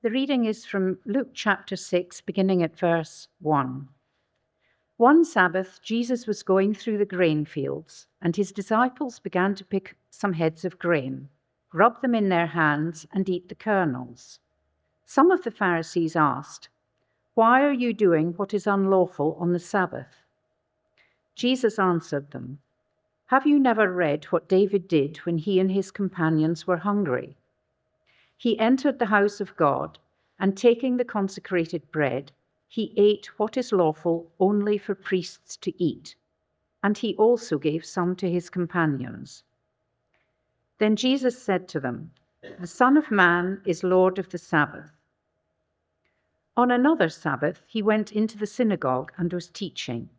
The reading is from Luke chapter 6, beginning at verse 1. One Sabbath, Jesus was going through the grain fields, and his disciples began to pick some heads of grain, rub them in their hands, and eat the kernels. Some of the Pharisees asked, "Why are you doing what is unlawful on the Sabbath?" Jesus answered them, "Have you never read what David did when he and his companions were hungry? He entered the house of God, and taking the consecrated bread, he ate what is lawful only for priests to eat, and he also gave some to his companions." Then Jesus said to them, "The Son of Man is Lord of the Sabbath." On another Sabbath, he went into the synagogue and was teaching,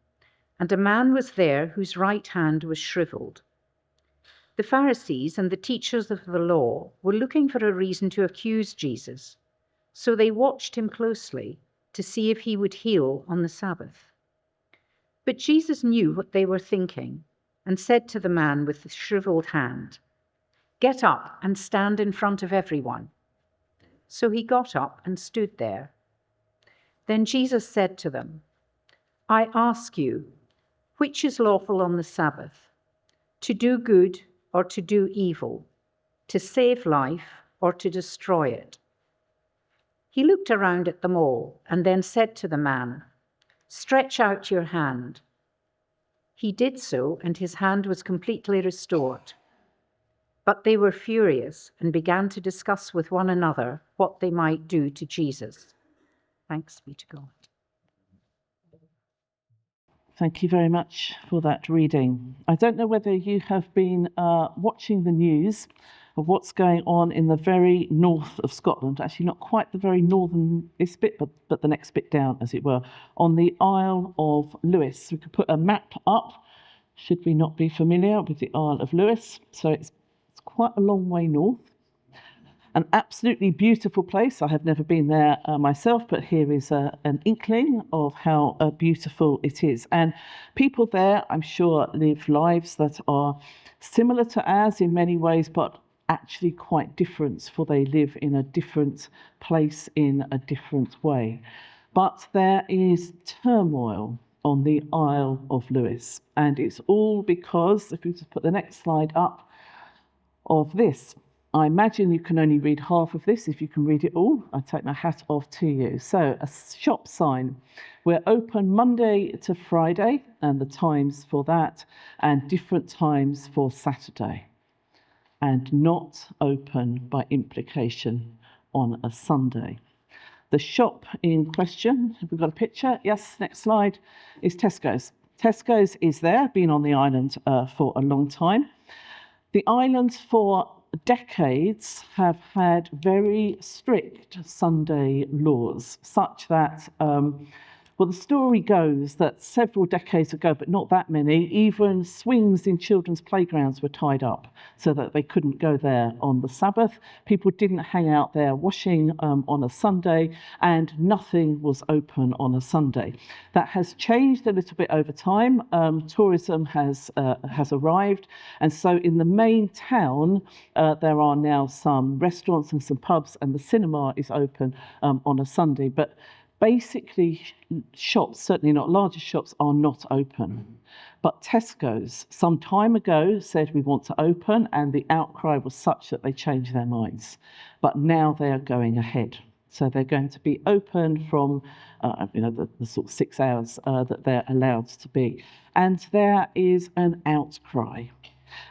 and a man was there whose right hand was shriveled. The Pharisees and the teachers of the law were looking for a reason to accuse Jesus, so they watched him closely to see if he would heal on the Sabbath. But Jesus knew what they were thinking and said to the man with the shriveled hand, "Get up and stand in front of everyone." So he got up and stood there. Then Jesus said to them, "I ask you, which is lawful on the Sabbath, to do good or to do evil, to save life or to destroy it?" He looked around at them all and then said to the man, "Stretch out your hand." He did so, and his hand was completely restored. But they were furious and began to discuss with one another what they might do to Jesus. Thanks be to God. Thank you very much for that reading. I don't know whether you have been watching the news of what's going on in the very north of Scotland, actually not quite the very northernest bit, but the next bit down, as it were, on the Isle of Lewis. We could put a map up, should we not be familiar with the Isle of Lewis. So it's quite a long way north. An absolutely beautiful place. I have never been there myself, but here is an inkling of how beautiful it is. And people there, I'm sure, live lives that are similar to ours in many ways, but actually quite different, for they live in a different place in a different way. But there is turmoil on the Isle of Lewis, and it's all because, if we just put the next slide up, of this. I imagine you can only read half of this. If you can read it all, I take my hat off to you. So, a shop sign. We're open Monday to Friday, and the times for that, and different times for Saturday. And not open by implication on a Sunday. The shop in question, have we got a picture? Yes, next slide, is Tesco's. Tesco's is there, been on the island for a long time. The island for decades have had very strict Sunday laws, such that, well, the story goes that several decades ago, but not that many, even swings in children's playgrounds were tied up so that they couldn't go there on the Sabbath. People didn't hang out there washing on a Sunday, and nothing was open on a Sunday. That has changed a little bit over time. Tourism has arrived, and so in the main town there are now some restaurants and some pubs, and the cinema is open on a Sunday. But basically, shops, certainly not larger shops, are not open. But Tesco's, some time ago, said we want to open, and the outcry was such that they changed their minds. But now they are going ahead. So they're going to be open from, the sort of 6 hours that they're allowed to be. And there is an outcry.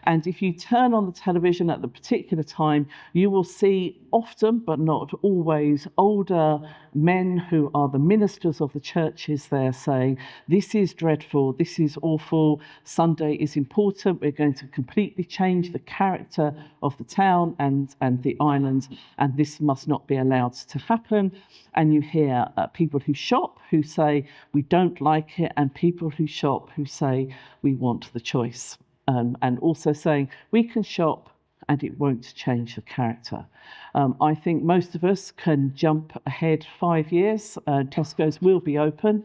And if you turn on the television at the particular time, you will see often, but not always, older men who are the ministers of the churches there saying, "This is dreadful, this is awful, Sunday is important, we're going to completely change the character of the town and the island, and this must not be allowed to happen." And you hear people who shop who say, "We don't like it," and people who shop who say, "We want the choice." And also saying, we can shop and it won't change the character. I think most of us can jump ahead 5 years. Tesco's will be open.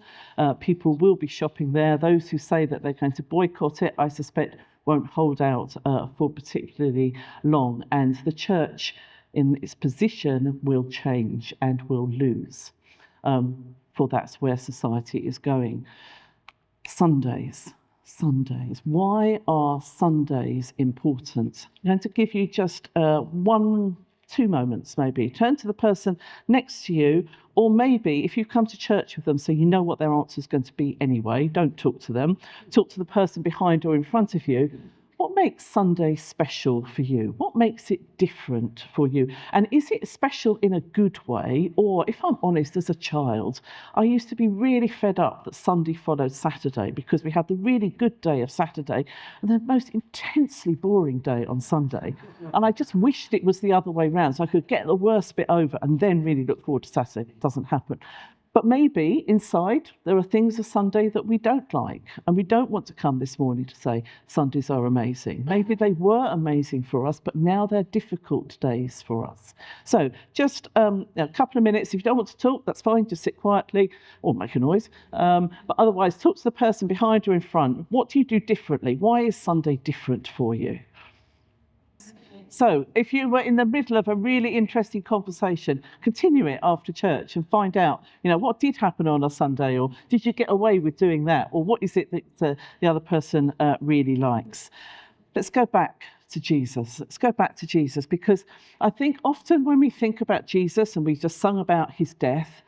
People will be shopping there. Those who say that they're going to boycott it, I suspect, won't hold out for particularly long. And the church in its position will change and will lose. For that's where society is going. Sundays. Why are Sundays important? I'm going to give you just 2 moments maybe. Turn to the person next to you, or maybe if you've come to church with them so you know what their answer is going to be anyway, don't talk to them. Talk to the person behind or in front of you. What makes Sunday special for you? What makes it different for you? And is it special in a good way? Or, if I'm honest, as a child, I used to be really fed up that Sunday followed Saturday, because we had the really good day of Saturday and the most intensely boring day on Sunday. And I just wished it was the other way round, so I could get the worst bit over and then really look forward to Saturday. It doesn't happen. But maybe inside there are things of Sunday that we don't like, and we don't want to come this morning to say Sundays are amazing. Maybe they were amazing for us, but now they're difficult days for us. So just a couple of minutes. If you don't want to talk, that's fine. Just sit quietly or make a noise. But otherwise, talk to the person behind you in front. What do you do differently? Why is Sunday different for you? So if you were in the middle of a really interesting conversation, continue it after church and find out, what did happen on a Sunday, or did you get away with doing that, or what is it that the other person really likes? Let's go back to Jesus. Because I think often when we think about Jesus, and we just sung about his death,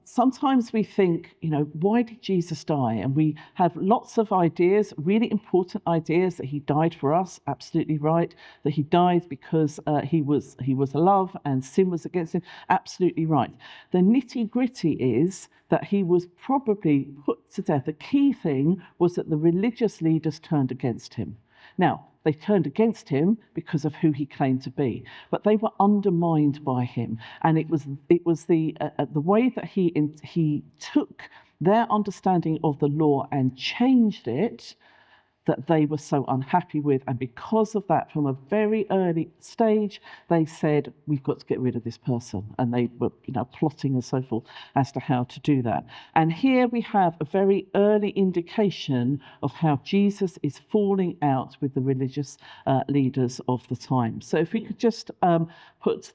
sometimes we think, why did Jesus die? And we have lots of ideas, really important ideas, that he died for us, absolutely right, that he died because he was love and sin was against him, absolutely right. The nitty-gritty is that he was probably put to death. The key thing was that the religious leaders turned against him. Now, they turned against him because of who he claimed to be, but they were undermined by him, and it was the way that he took their understanding of the law and changed it that they were so unhappy with. And because of that, from a very early stage, they said, we've got to get rid of this person. And they were plotting and so forth as to how to do that. And here we have a very early indication of how Jesus is falling out with the religious leaders of the time. So if we could just put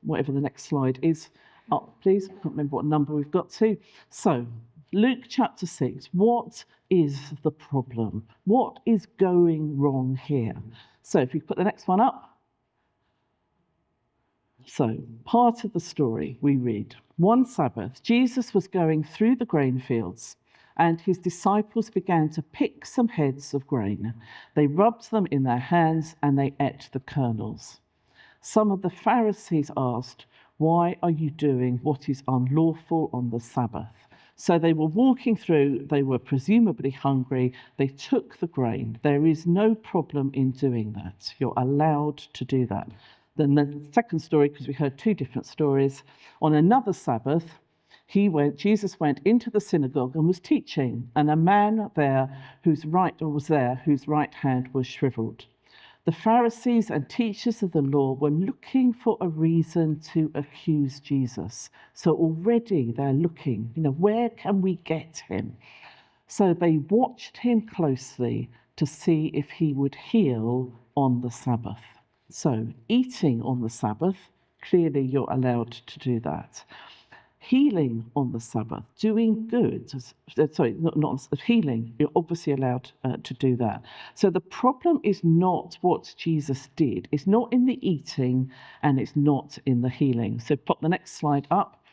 whatever the next slide is up, please. I can't remember what number we've got to. So Luke chapter 6, what is the problem? What is going wrong here? So if you put the next one up. So part of the story we read, one Sabbath, Jesus was going through the grain fields, and his disciples began to pick some heads of grain. They rubbed them in their hands and they ate the kernels. Some of the Pharisees asked, why are you doing what is unlawful on the Sabbath? So they were walking through, they were presumably hungry, they took the grain. There is no problem in doing that. You're allowed to do that. Then the second story, because we heard 2 different stories, on another Sabbath, Jesus went into the synagogue and was teaching, and a man whose right hand was shriveled. The Pharisees and teachers of the law were looking for a reason to accuse Jesus. So already they're looking, where can we get him? So they watched him closely to see if he would heal on the Sabbath. So eating on the Sabbath, clearly you're allowed to do that. Healing on the Sabbath, doing good, not healing, you're obviously allowed to do that. So the problem is not what Jesus did. It's not in the eating and it's not in the healing. So pop the next slide up.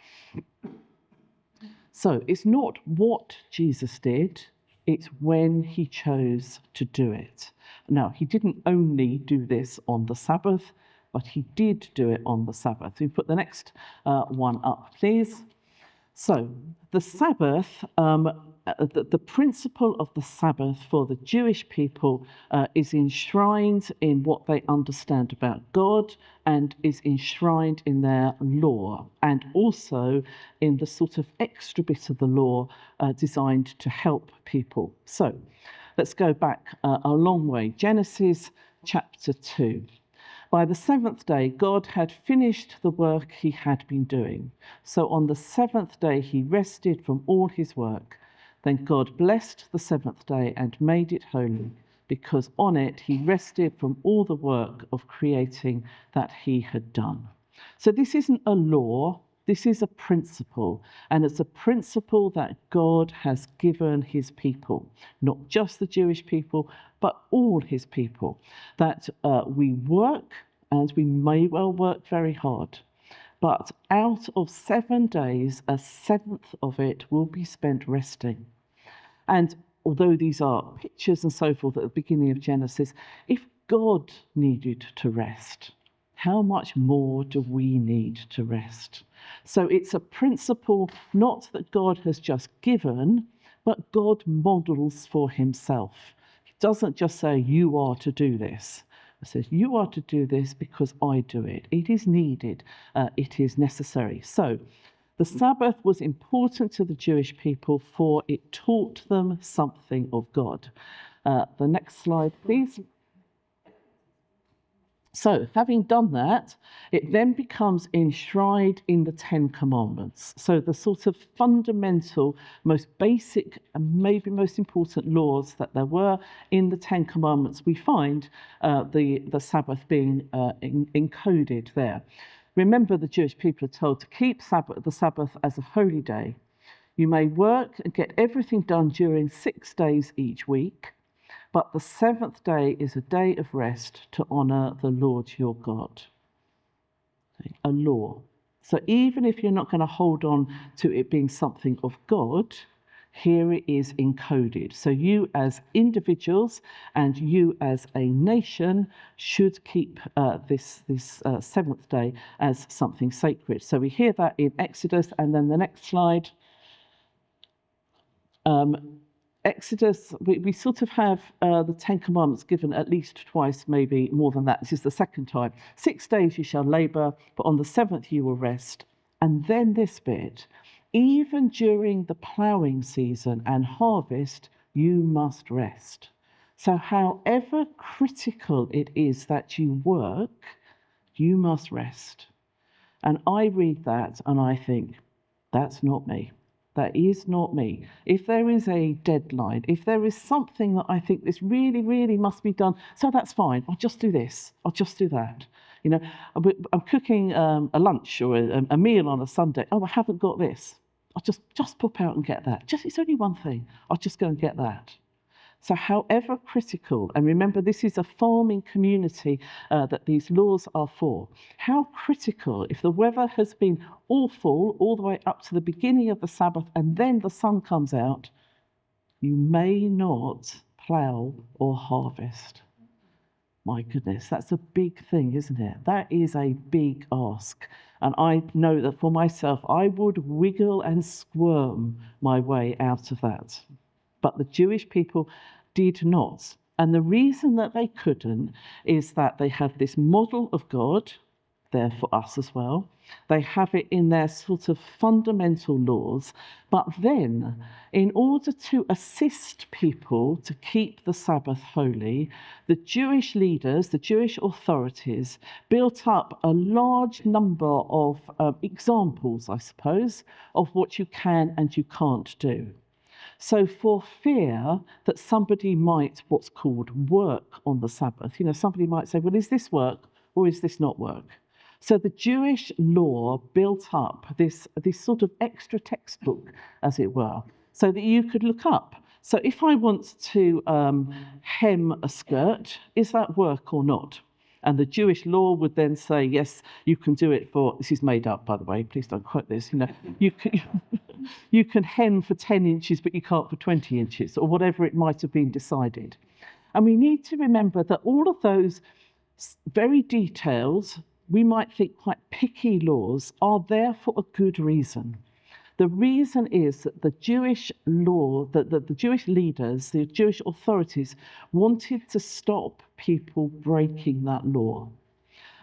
So it's not what Jesus did, it's when he chose to do it. Now, he didn't only do this on the Sabbath, but he did do it on the Sabbath. We put the next one up, please. So the Sabbath, the principle of the Sabbath for the Jewish people is enshrined in what they understand about God, and is enshrined in their law, and also in the sort of extra bit of the law designed to help people. So let's go back a long way. Genesis chapter 2. By the 7th day, God had finished the work he had been doing. So on the 7th day, he rested from all his work. Then God blessed the 7th day and made it holy, because on it he rested from all the work of creating that he had done. So this isn't a law, this is a principle, and it's a principle that God has given his people, not just the Jewish people, but all his people, that we work, and we may well work very hard, but out of 7 days, a seventh of it will be spent resting. And although these are pictures and so forth at the beginning of Genesis, if God needed to rest, how much more do we need to rest? So it's a principle not that God has just given, but God models for himself. He doesn't just say, you are to do this. He says, you are to do this because I do it. It is needed. It is necessary. So the Sabbath was important to the Jewish people, for it taught them something of God. The next slide, please. So, having done that, it then becomes enshrined in the Ten Commandments. So the sort of fundamental, most basic and maybe most important laws that there were in the Ten Commandments, we find the Sabbath being encoded there. Remember, the Jewish people are told to keep the Sabbath as a holy day. You may work and get everything done during 6 days each week, but the seventh day is a day of rest to honour the Lord your God. A law. So even if you're not going to hold on to it being something of God, here it is encoded. So you as individuals and you as a nation should keep this seventh day as something sacred. So we hear that in Exodus, and then the next slide. Exodus, we sort of have the Ten Commandments given at least twice, maybe more than that. This is the second time. 6 days you shall labour, but on the seventh you will rest. And then this bit, even during the ploughing season and harvest, you must rest. So however critical it is that you work, you must rest. And I read that and I think, that's not me. That is not me. If there is a deadline, if there is something that I think this really, really must be done, so that's fine. I'll just do this. I'll just do that. You know, I'm cooking a lunch or a meal on a Sunday. Oh, I haven't got this. I'll just pop out and get that. It's only one thing. I'll just go and get that. So however critical, and remember this is a farming community that these laws are for, how critical, if the weather has been awful all the way up to the beginning of the Sabbath and then the sun comes out, you may not plough or harvest. My goodness, that's a big thing, isn't it? That is a big ask. And I know that for myself, I would wiggle and squirm my way out of that. But the Jewish people did not. And the reason that they couldn't is that they have this model of God, there for us as well. They have it in their sort of fundamental laws. But then, in order to assist people to keep the Sabbath holy, the Jewish leaders, the Jewish authorities, built up a large number of examples, I suppose, of what you can and you can't do. So for fear that somebody might, what's called, work on the Sabbath, somebody might say, well, is this work or is this not work? So the Jewish law built up this sort of extra textbook, as it were, so that you could look up. So if I want to hem a skirt, is that work or not? And the Jewish law would then say, yes, you can do it for, this is made up, by the way, please don't quote this, you can hem for 10 inches, but you can't for 20 inches, or whatever it might have been decided. And we need to remember that all of those very detailed, we might think quite picky laws, are there for a good reason. The reason is that the Jewish law, that the Jewish leaders, the Jewish authorities wanted to stop people breaking that law.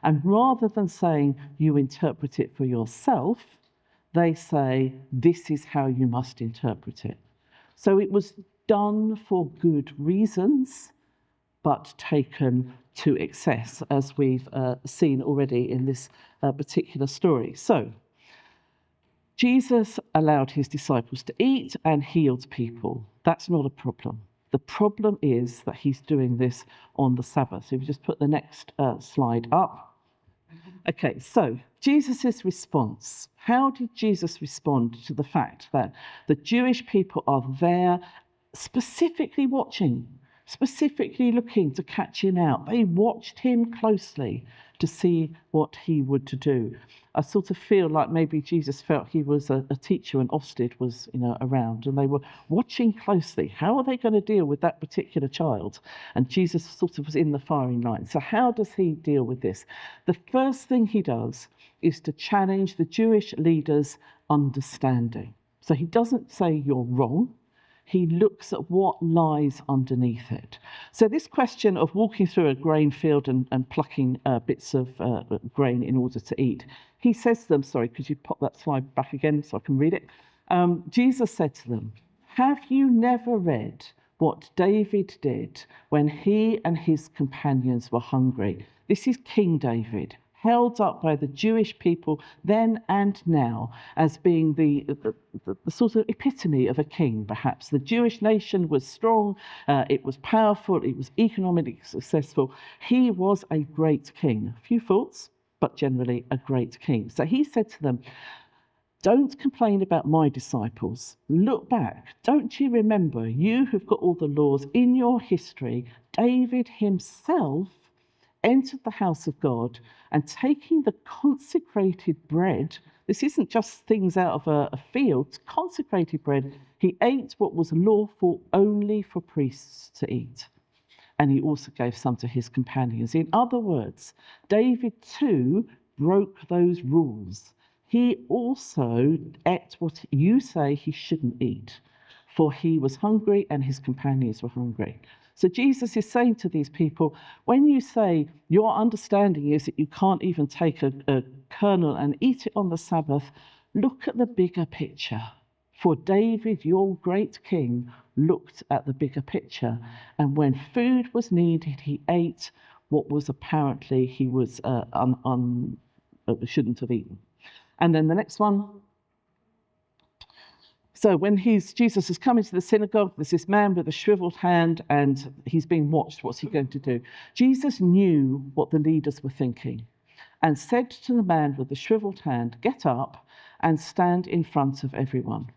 And rather than saying you interpret it for yourself, they say this is how you must interpret it. So it was done for good reasons, but taken to excess, as we've seen already in this particular story. So Jesus allowed his disciples to eat and healed people. That's not a problem. The The problem is that he's doing this on the Sabbath. So if you just put the next slide up. Okay, so Jesus' response. How did Jesus respond to the fact that the Jewish people are there specifically watching, specifically looking to catch him out? They watched him closely to see what he would to do. I sort of feel like maybe Jesus felt he was a teacher and Ofsted was, around, and they were watching closely. How are they going to deal with that particular child? And Jesus sort of was in the firing line. So how does he deal with this? The first thing he does is to challenge the Jewish leaders' understanding. So he doesn't say you're wrong. He looks at what lies underneath it. So this question of walking through a grain field and plucking bits of grain in order to eat, he says to them, sorry, could you pop that slide back again so I can read it? Jesus said to them, have you never read what David did when he and his companions were hungry? This is King David, held up by the Jewish people then and now as being the sort of epitome of a king, perhaps. The Jewish nation was strong, it was powerful, it was economically successful. He was a great king. A few faults, but generally a great king. So he said to them, don't complain about my disciples. Look back. Don't you remember, you who've got all the laws in your history, David himself entered the house of God and taking the consecrated bread, this isn't just things out of a field, consecrated bread, he ate what was lawful only for priests to eat. And he also gave some to his companions. In other words, David too broke those rules. He also ate what you say he shouldn't eat, for he was hungry and his companions were hungry. So Jesus is saying to these people, when you say your understanding is that you can't even take a kernel and eat it on the Sabbath, look at the bigger picture. For David, your great king, looked at the bigger picture. And when food was needed, he ate what was apparently he was shouldn't have eaten. And then the next one. So when Jesus is coming to the synagogue, there's this man with a shriveled hand and he's being watched. What's he going to do? Jesus knew what the leaders were thinking and said to the man with the shriveled hand, get up and stand in front of everyone.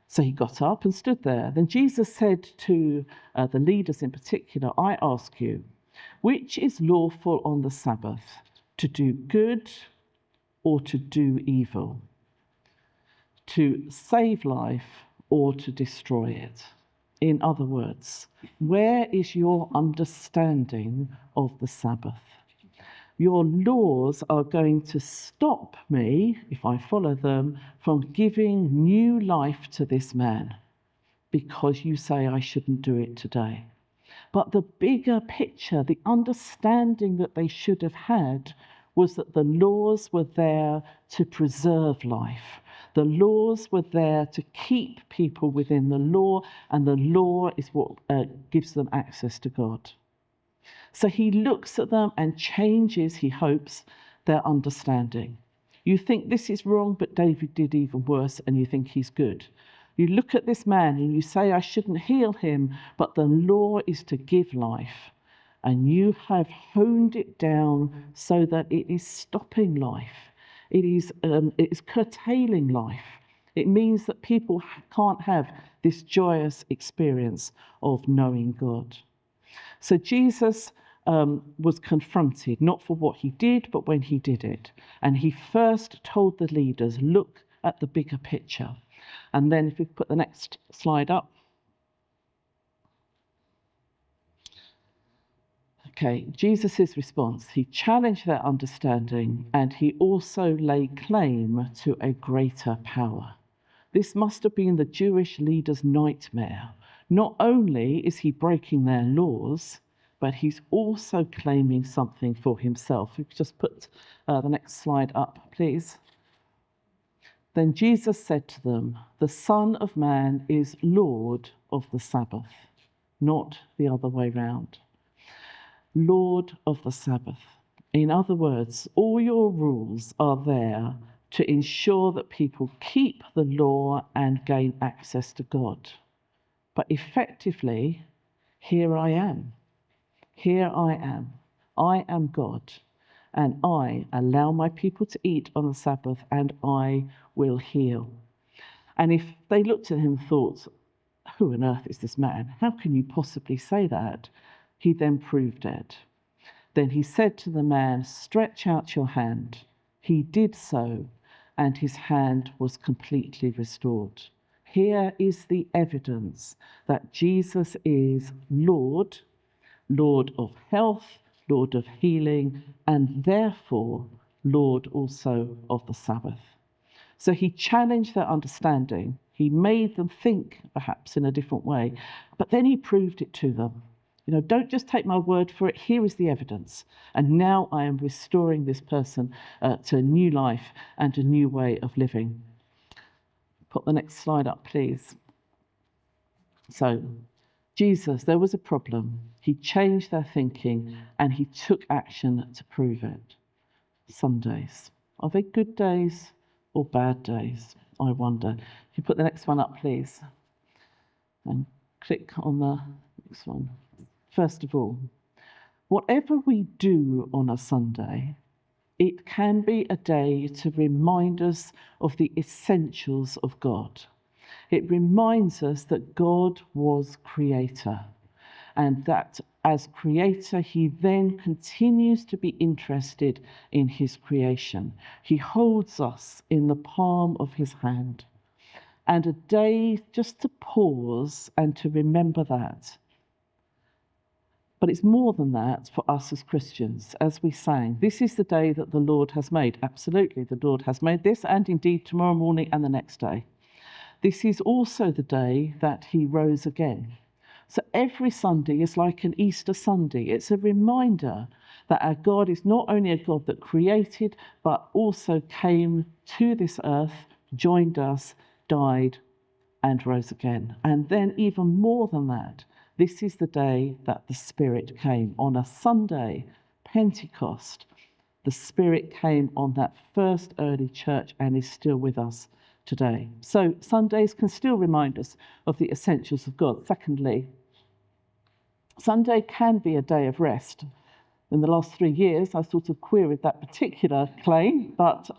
So he got up and stood there. Then Jesus said to the leaders in particular, I ask you, which is lawful on the Sabbath, to do good or to do evil? To save life or to destroy it? In other words, where is your understanding of the Sabbath? Your laws are going to stop me, if I follow them, from giving new life to this man because you say I shouldn't do it today. But the bigger picture, the understanding that they should have had was that the laws were there to preserve life. The laws were there to keep people within the law, and the law is what gives them access to God. So he looks at them and changes, he hopes, their understanding. You think this is wrong, but David did even worse, and you think he's good. You look at this man and you say, I shouldn't heal him, but the law is to give life. And you have honed it down so that it is stopping life. It is curtailing life. It means that people can't have this joyous experience of knowing God. So Jesus was confronted, not for what he did, but when he did it. And he first told the leaders, look at the bigger picture. And then if we put the next slide up. Okay, Jesus' response, he challenged their understanding and he also laid claim to a greater power. This must have been the Jewish leaders' nightmare. Not only is he breaking their laws, but he's also claiming something for himself. If you could just put the next slide up, please. Then Jesus said to them, the Son of Man is Lord of the Sabbath, not the other way round. Lord of the Sabbath. In other words, all your rules are there to ensure that people keep the law and gain access to God. But effectively, Here I am. Here I am. I am God, and I allow my people to eat on the Sabbath, and I will heal. And if they looked at him and thought, who on earth is this man? How can you possibly say that? He then proved it. Then he said to the man, stretch out your hand. He did so, and his hand was completely restored. Here is the evidence that Jesus is Lord, Lord of health, Lord of healing, and therefore Lord also of the Sabbath. So he challenged their understanding. He made them think perhaps in a different way, but then he proved it to them. Don't just take my word for it. Here is the evidence. And now I am restoring this person to a new life and a new way of living. Put the next slide up, please. So, Jesus, there was a problem. He changed their thinking and he took action to prove it. Sundays. Are they good days or bad days? I wonder. If you put the next one up, please. And click on the next one. First of all, whatever we do on a Sunday, it can be a day to remind us of the essentials of God. It reminds us that God was creator, and that as creator, he then continues to be interested in his creation. He holds us in the palm of his hand. And a day just to pause and to remember that. But it's more than that for us as Christians. As we sang, this is the day that the Lord has made. Absolutely, the Lord has made this, and indeed tomorrow morning and the next day. This is also the day that he rose again. So every Sunday is like an Easter Sunday. It's a reminder that our God is not only a God that created, but also came to this earth, joined us, died, and rose again. And then even more than that, this is the day that the Spirit came. On a Sunday, Pentecost, the Spirit came on that first early church and is still with us today. So Sundays can still remind us of the essentials of God. Secondly, Sunday can be a day of rest. In the last 3 years, I sort of queried that particular claim, but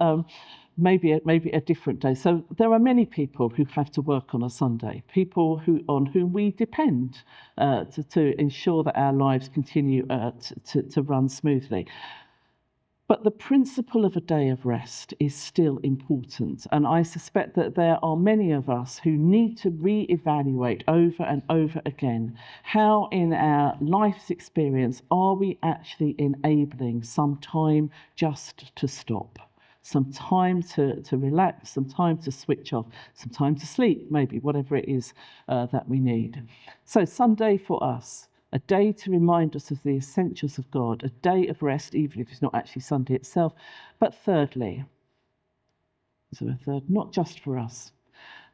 maybe a different day. So there are many people who have to work on a Sunday, people on whom we depend to ensure that our lives continue to run smoothly. But the principle of a day of rest is still important. And I suspect that there are many of us who need to re-evaluate over and over again how in our life's experience are we actually enabling some time just to stop, some time to relax, some time to switch off, some time to sleep, maybe, whatever it is that we need. So Sunday for us, a day to remind us of the essentials of God, a day of rest, even if it's not actually Sunday itself. But thirdly, not just for us.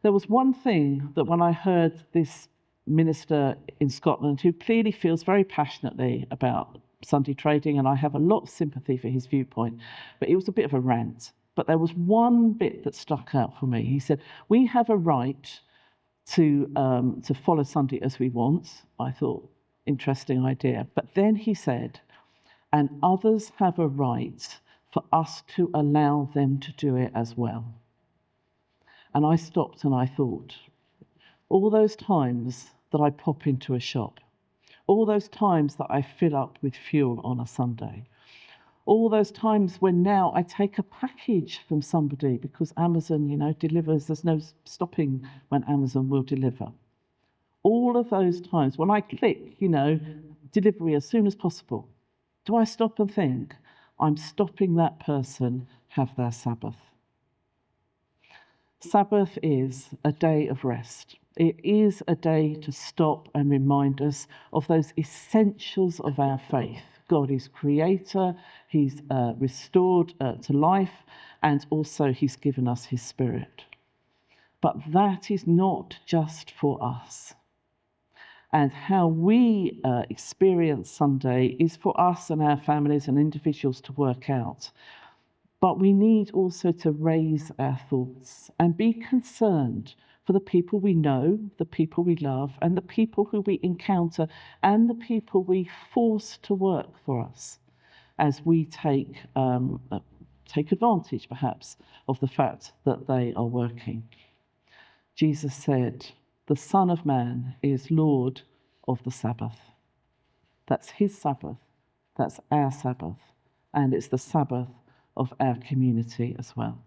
There was one thing that when I heard this minister in Scotland, who clearly feels very passionately about Sunday trading, and I have a lot of sympathy for his viewpoint, but it was a bit of a rant. But there was one bit that stuck out for me. He said, we have a right to follow Sunday as we want. I thought, interesting idea. But then he said, and others have a right for us to allow them to do it as well. And I stopped and I thought, all those times that I pop into a shop, all those times that I fill up with fuel on a Sunday, all those times when now I take a package from somebody because Amazon, delivers, there's no stopping when Amazon will deliver. All of those times when I click, delivery as soon as possible, do I stop and think, I'm stopping that person have their Sabbath? Sabbath is a day of rest. It is a day to stop and remind us of those essentials of our faith. God is creator, he's restored to life, and also he's given us his Spirit. But that is not just for us. And how we experience Sunday is for us and our families and individuals to work out. But we need also to raise our thoughts and be concerned for the people we know, the people we love, and the people who we encounter, and the people we force to work for us as we take advantage, perhaps, of the fact that they are working. Jesus said, "The Son of Man is Lord of the Sabbath." That's his Sabbath, that's our Sabbath, and it's the Sabbath of our community as well.